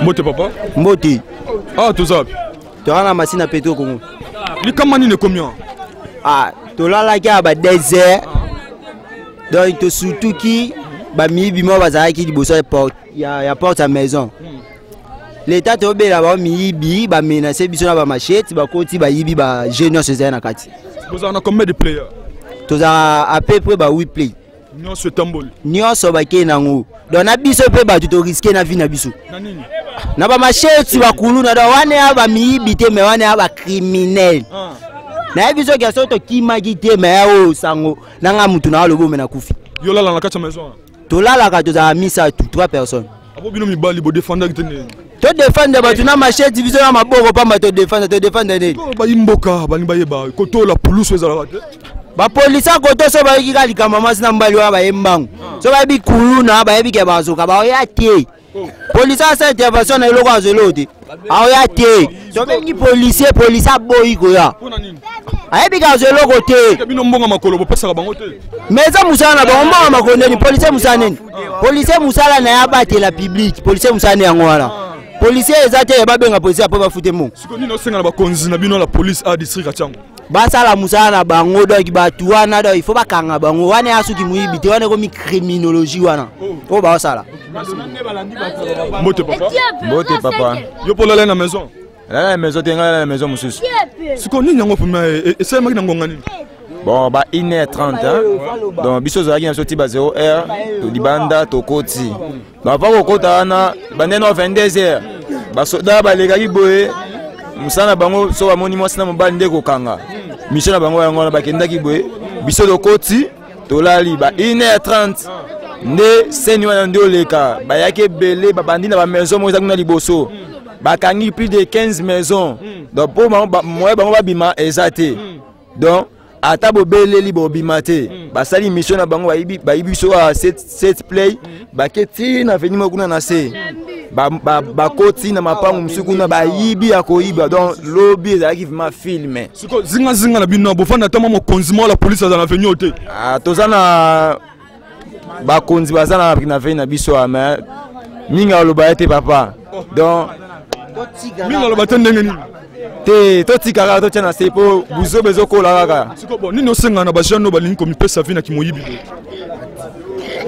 Mbote papa? Mbote. Ah, tout ça. Tu as la machine à pétro Congo. Les camani ne combien? Ah, tu l'as là qui a désert. Donc tu surtout qui ba mi bimo bazara qui diboso porte. Il y a porte à maison. L'état te obé là-bas mi bi ba menacer biso na ba machette ba koti ba yibi ba junior chez na kati. Vous en avez combien de players? Tu as à peu près ba 8 play. Nyo so tambol. Nyo so ba ke nango. Donc na biso pe ba tu to risquer na vie na biso. Na nini? Na ba machette ba kulu na do wane aba mi bité mais wane aba criminel. Na biso ke so to kimaki te mais o sango na nga mutu na lobo me na kufi. Yo là la kati maison. To là la ka to za misa 3 personnes. Abo bino mi bali bo défendre tene. To défendre ba tu na machette division na maboko pamba to défendre ne. Ba imboka ba ni ba yeba koto la police ezala te. Ba police koto so ba yiki ka mama sina mbali wa ba yembangu. So ba bi kuluna ba yebi ke ba zo ka ba ya tie. Police a intervention na loko azelo te. A ya tie. So bengi policier boyi ko ya. Ayebi ka azelo ko te. Bino mbonga makolo bo pesa ka bango te. Meza musana ba mbonga makolo ni policier musana ni. Policier musala na ya bate la public. Policier musana yango wala. Policier ezate ba benga policier po ba fute mo. Siko nino senga na ba konzi na bino la police a district atyango. Basala musala bango donc batu wana do il faut bakanga bango wana asuki muyibi te wana ko mi criminologie wana o ba osala Mbote papa. Mbote papa. Yo pour la maison. La maison tenga la maison mususu. Siko nini yango puma et c'est maki na ngonga nini? Bon ba 1h30 hein. Donc biso zaki na soti ba 0h to libanda to koti. Ba va ko kota na bandeno 22h. Ba soda ba legaki boye. Musana bango so ba moni mwasi na mobali ndeko kanga. Mission na bango yango na bakendaki boye. Biso do koti to lali ba 1h30. Nde seni wana ndio leka. Ba yake belé ba bandi na ba maison mo ezaki na liboso. Ba kangi plus de 15 maisons. Donc pour moi bango ba bima ezate. Donc ata bo beleli bo bima te. Ba sali mission na bango ba yibi so a set play. Ba keti na veni mo kuna na se. Ba koti na mapangu msuku na ba yibi akoyiba donc lobby ezalaki vraiment filmé. Siko zinga na bino bo fanda tama mo konzimo la police za na veni ote. Ah tozana ba konzi bazana na veni na biso ama minga loba ete papa. Donc minga loba te ndenge nini? Te totika to tena sepo buzo bezo kola kaka. Siko bon nino senga na ba jano ba lingi komi pesa vina ki moyibi.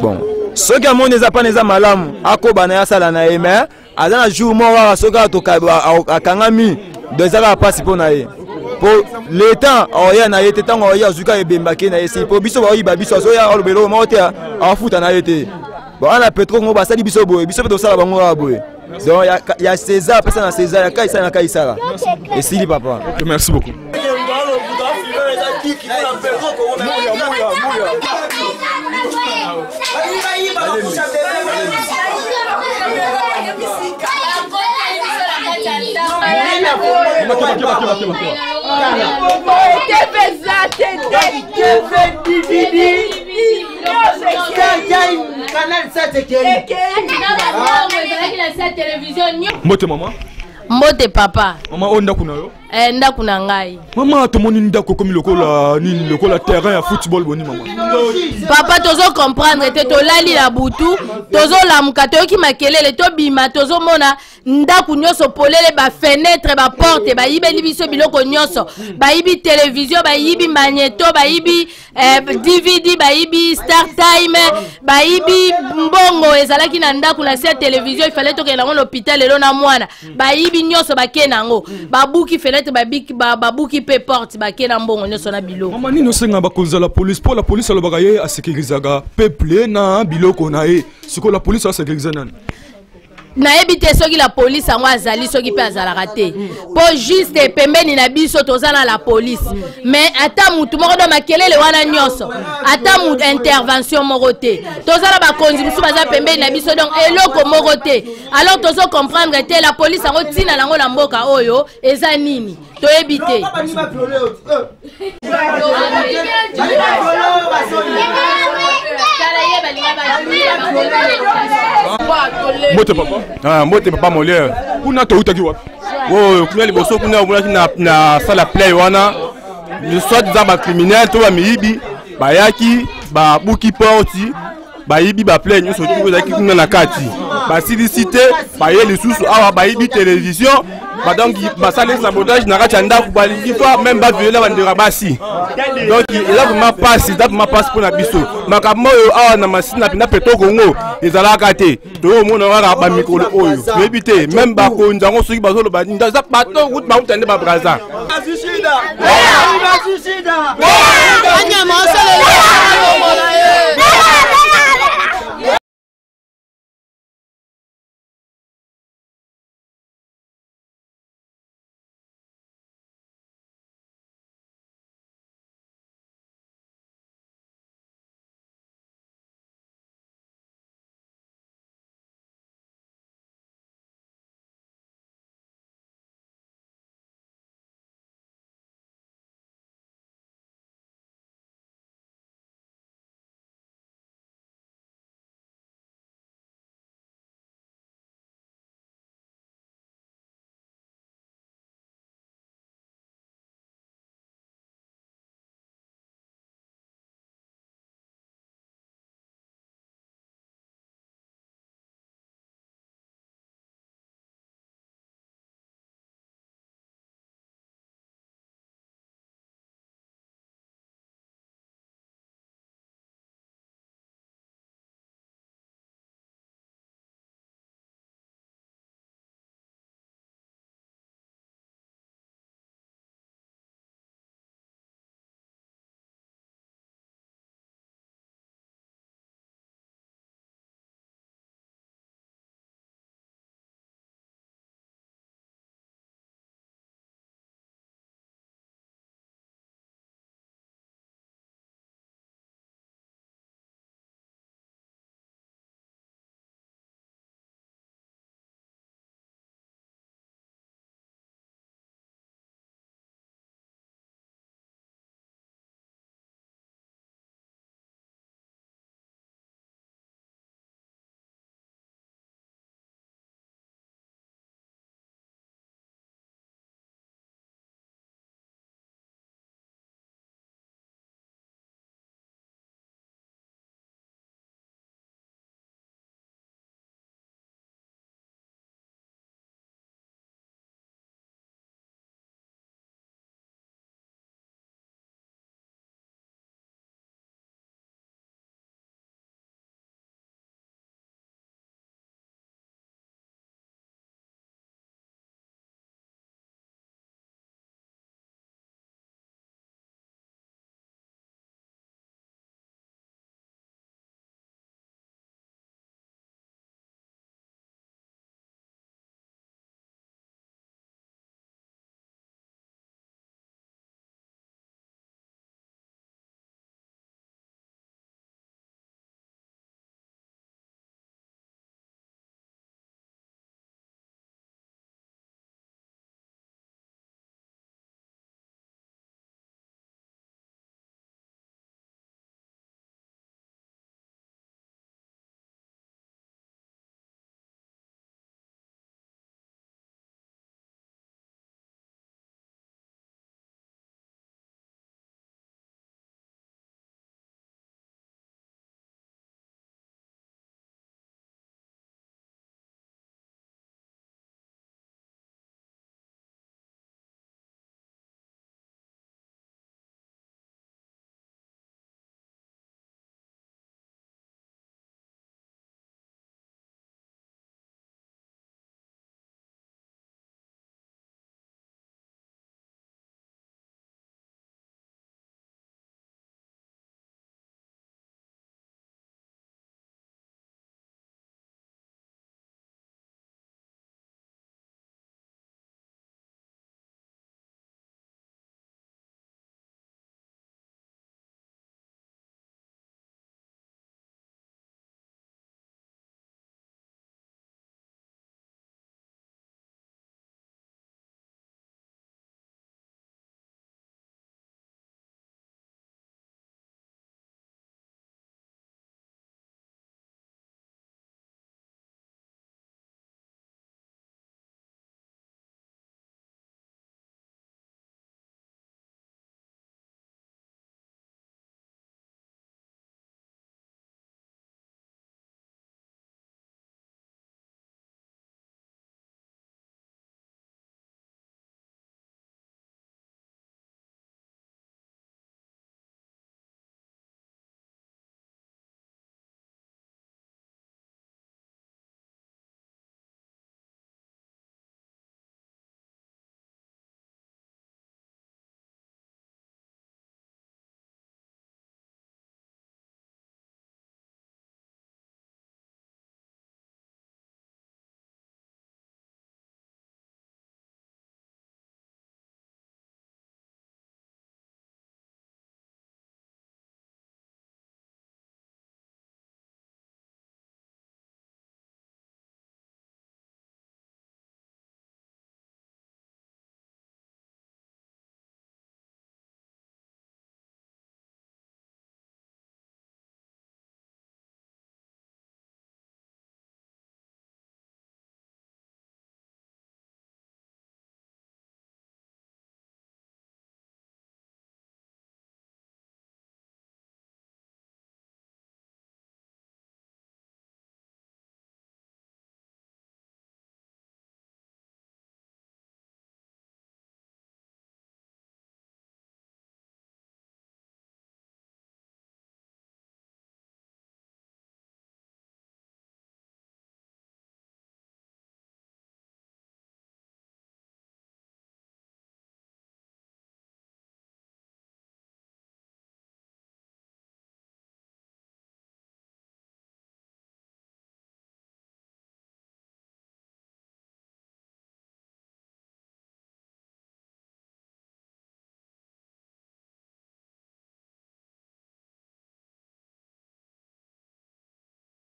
Bon ceux qui ont des appareils à malam, à Kobana, à Salana, mais à un jour, moi, à Soga, à Kangami, deux heures à passer pour naïe. Pour l'état, il y a été tant qu'il y a Zuka et Bembake, pour Bisso, il y a Bisso, il y a Albelo, en foot, en été. Bon, on a Petro, on va salir Bisso, Bisso de Salabango, donc il y a César, personne à César, il y a Kaïsa, il y a Kaïsa. Et si, papa. Merci beaucoup. Mbote maman. Mbote papa. Maman on ndako na yo? Ndako na ngai. Maman tomoni ndako comme lokola terrain ya football boni maman. Papa tozo comprendre te to lali la butu, tozo lamuka toyoki makelele to bima tozo mona ndako nyonso polele ba fenêtre ba porte ba yibeli biso biloko nyonso, ba yibi télévision, ba yibi magnéto, ba yibi DVD, ba yibi Star Time, ba yibi mbongo ezalaki na ndako na se télévision il fallait to ke na l'hôpital elo na mwana, ba yibi nyonso ba kenango, ba buki fenêtre ba buki pe porte ba kena mbongo nyonso na biloko. Maman nino senga ba konza la police pour la police alobaka ye a sécurisaga peuple na biloko na ye. Siko la police a sécuriser nani? Na ebite soki la police yango azali soki pe azalaka te po juste pembeni na biso tozana la police mais ata mutu moko do makelele wana nyonso ata mutu intervention moko te tozana bakonzi musu baza pembeni na biso donc eloko moko te alors tozo comprendre te la police yango tina nango na mboka oyo eza nini toyebi te. Mbote papa? Ah, mbote papa Molière. Kuna to utaki wapi? Oh, kuna liboso kuna na sala play wana. Le soit des armes criminels to ba miyibi, ba yaki, ba buki porti, ba yibi ba play nyo sotu za kuna na kati. Ba silicité, ba ye lisusu awa ba yibi télévision. Bah donc bah ça les sabotage n'a pas chanda pour baliser même pas violer la bandera bassi donc il a vraiment passe pour la biso makamo awa na machine na peto Congo ezala kate to mo na wala ba micro oyo éviter même ba ko ndango soki ba zolo ba nda za pato route ba utende ba braza Suicida